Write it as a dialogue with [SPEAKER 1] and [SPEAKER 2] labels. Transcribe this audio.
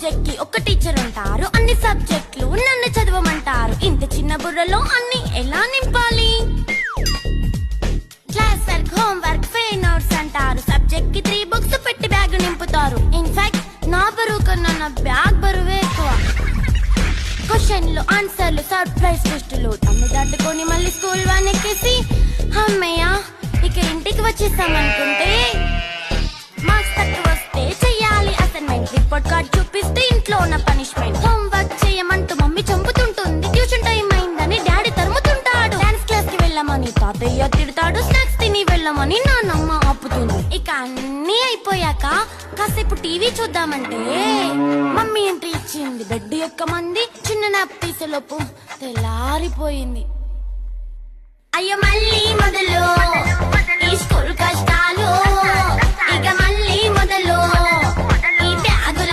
[SPEAKER 1] Subject కి ఒక teacher ఉంటారు, అన్ని సబ్జెక్టులు నన్ను చదవమంటారు. ఇంత చిన్న బుర్రలో అన్ని ఎలా నింపాలి? Class work, home work, fair notes అంటారు. సబ్జెక్ట్ కి 3 బుక్స్ పెట్టి బ్యాగ్ నింపుతారు. ఇన్ఫాక్ట్ నా బరువు కన్నా నా బ్యాగ్ బరువే ఎక్కువ. క్వశ్చన్లు, ఆన్సర్లు, సర్ప్రైజ్ టెస్టులు తమ్ము దాటుకొని మళ్ళీ స్కూల్ వాన్ ఎక్కేసి అమ్మయ్య ఇక ఇంటికి వచ్చేసామనుకుంటే మార్క్స్ తక్కువ వస్తే చెయ్యాలి అసైన్మెంట్. రిపోర్ట్ కార్డ్ చూపిస్తే ఇంట్లో ఉన్న పనిష్మెంట్. హోమ్ వర్క్ చేయమంటూ మమ్మీ చంపుతుంటుంది. ట్యూషన్ టైం అయిందని డాడీ తరుముతుంటాడు. డాన్స్ క్లాస్ కి వెళ్ళమని తాతయ్య తిడతాడు. స్నాక్స్ తిని వెళ్ళమని నాన్నమ్మ ఆపుతుంది. ఇక అన్నీ అయిపోయాక కాసేపు టీవీ చూద్దామంటే మమ్మీ ఎంట్రీ ఇచ్చింది. బెడ్ ఎక్కమంది. చిన్న నాప్ తీసేలోపు తెల్లారిపోయింది. అయ్యో మళ్ళీ మొదలు ఈ స్కూల్ కష్టం.